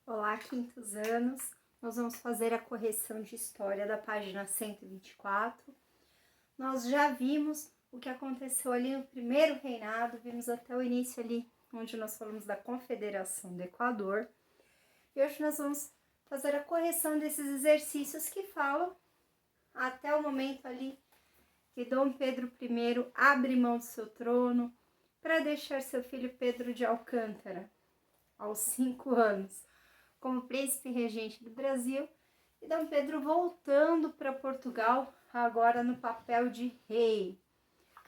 Olá, quintos anos. Nós vamos fazer a correção de história da página 124. Nós já vimos o que aconteceu ali no primeiro reinado, vimos até o início ali, onde nós falamos da Confederação do Equador. E hoje nós vamos fazer a correção desses exercícios que falam até o momento ali que Dom Pedro I abre mão do seu trono para deixar seu filho Pedro de Alcântara, aos 5 anos, como príncipe regente do Brasil, e Dom Pedro voltando para Portugal, agora no papel de rei.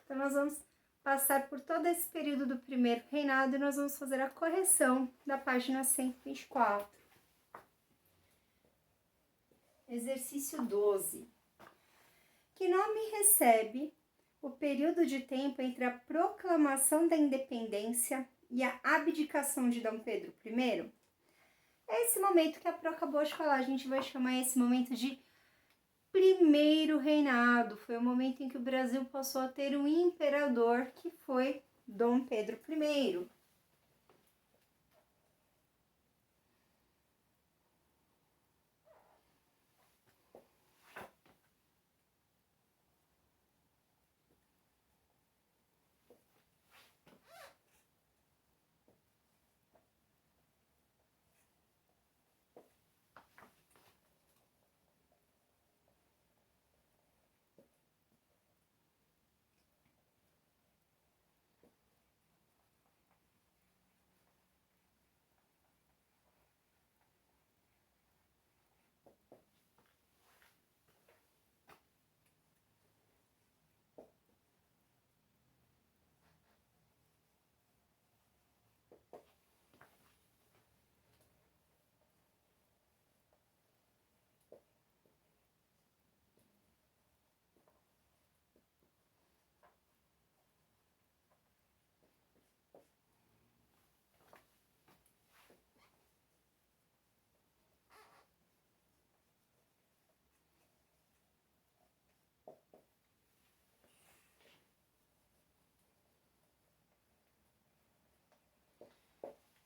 Então nós vamos passar por todo esse período do primeiro reinado e nós vamos fazer a correção da página 124. Exercício 12. Que nome recebe o período de tempo entre a proclamação da independência e a abdicação de Dom Pedro I? É esse momento que a Pro acabou de falar, a gente vai chamar esse momento de primeiro reinado. Foi o momento em que o Brasil passou a ter um imperador, que foi Dom Pedro I.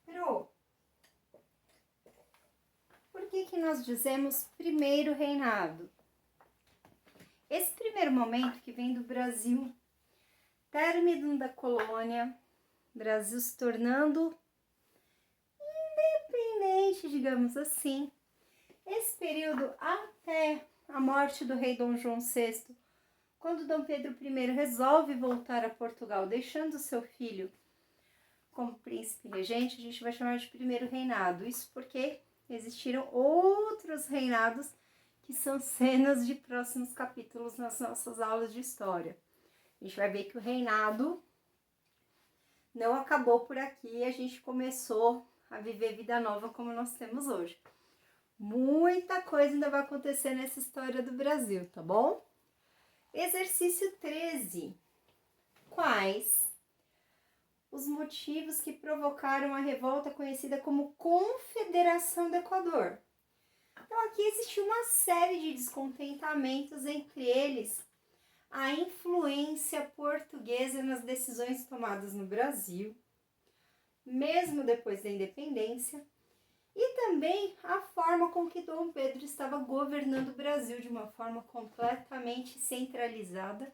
Pro, por que nós dizemos primeiro reinado? Esse primeiro momento que vem do Brasil, término da colônia, Brasil se tornando independente, digamos assim. Esse período até a morte do rei Dom João VI, quando Dom Pedro I resolve voltar a Portugal, deixando seu filho como príncipe regente, a gente vai chamar de primeiro reinado. Isso porque existiram outros reinados que são cenas de próximos capítulos nas nossas aulas de história. A gente vai ver que o reinado não acabou por aqui e a gente começou a viver vida nova como nós temos hoje. Muita coisa ainda vai acontecer nessa história do Brasil, tá bom? Exercício 13. Quais os motivos que provocaram a revolta conhecida como Confederação do Equador? Então aqui existiu uma série de descontentamentos, entre eles a influência portuguesa nas decisões tomadas no Brasil, mesmo depois da independência, e também a forma com que Dom Pedro estava governando o Brasil de uma forma completamente centralizada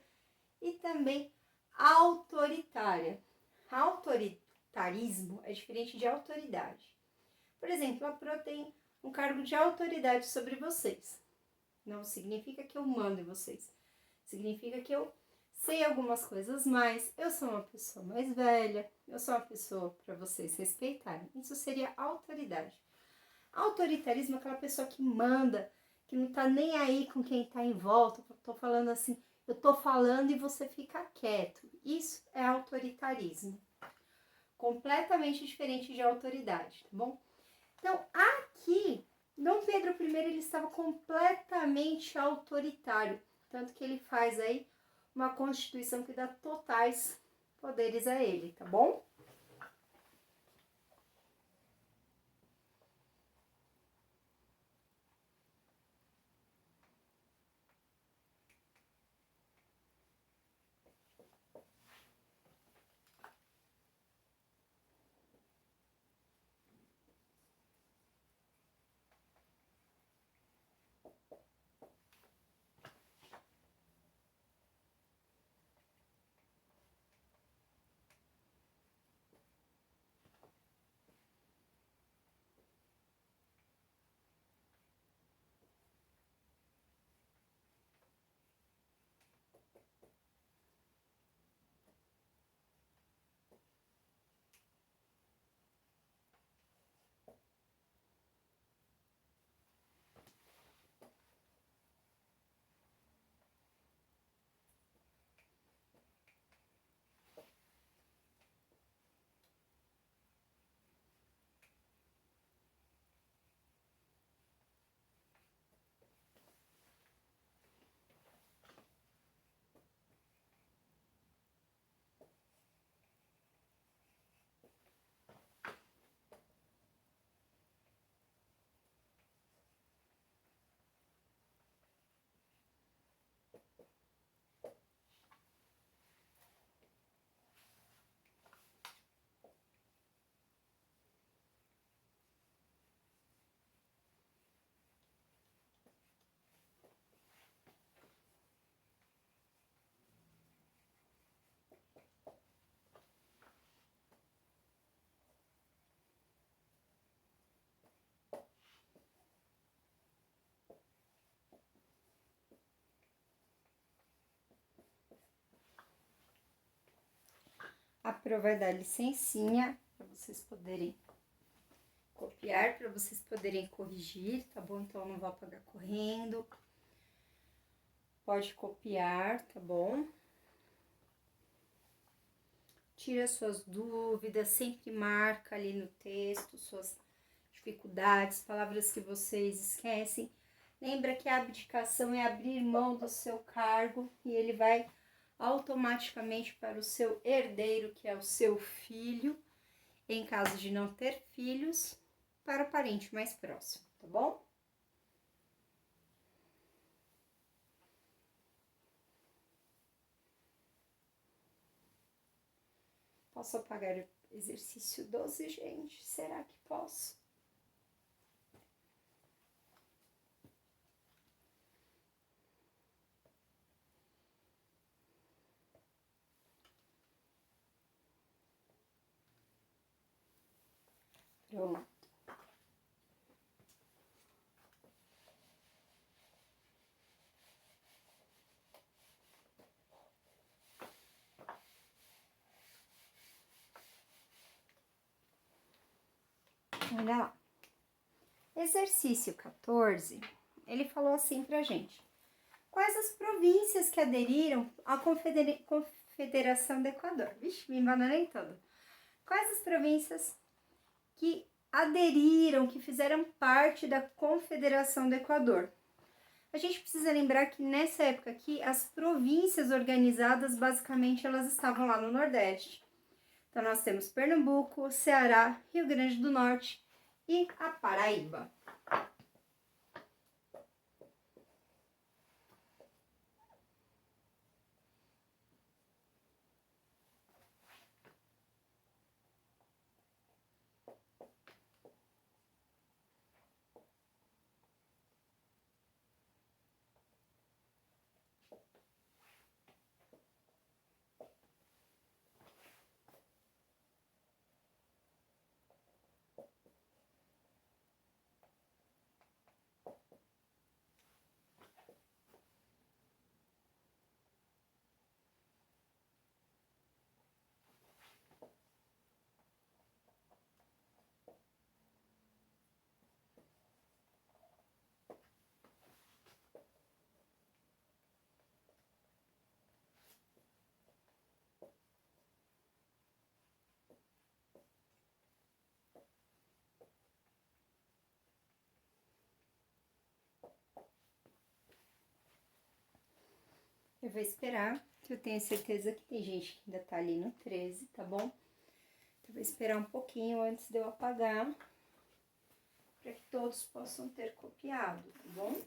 e também autoritária. Autoritarismo é diferente de autoridade. Por exemplo, a Pro tem um cargo de autoridade sobre vocês. Não significa que eu mando em vocês. Significa que eu sei algumas coisas mais, eu sou uma pessoa mais velha, eu sou uma pessoa para vocês respeitarem. Isso seria autoridade. Autoritarismo é aquela pessoa que manda, que não tá nem aí com quem tá em volta. Eu tô falando assim, eu tô falando e você fica quieto. Isso é autoritarismo. Completamente diferente de autoridade, tá bom? Então, aqui, Dom Pedro I, ele estava completamente autoritário. Tanto que ele faz aí uma constituição que dá totais poderes a ele, tá bom? A Pro vai dar licencinha para vocês poderem copiar, para vocês poderem corrigir, tá bom? Então, eu não vou apagar correndo. Pode copiar, tá bom? Tira suas dúvidas, sempre marca ali no texto suas dificuldades, palavras que vocês esquecem. Lembra que a abdicação é abrir mão do seu cargo e ele vai automaticamente para o seu herdeiro, que é o seu filho, em caso de não ter filhos, para o parente mais próximo, tá bom? Posso apagar o exercício 12, gente? Será que posso? Pronto. Olha lá. Exercício 14, ele falou assim pra gente. Quais as províncias que aderiram à Confederação do Equador? Vixe, me embananei toda. Quais as províncias que aderiram, que fizeram parte da Confederação do Equador? A gente precisa lembrar que nessa época aqui, as províncias organizadas, basicamente, elas estavam lá no Nordeste. Então, nós temos Pernambuco, Ceará, Rio Grande do Norte e a Paraíba. Eu vou esperar, que eu tenho certeza que tem gente que ainda tá ali no 13, tá bom? Então, eu vou esperar um pouquinho antes de eu apagar, para que todos possam ter copiado, tá bom?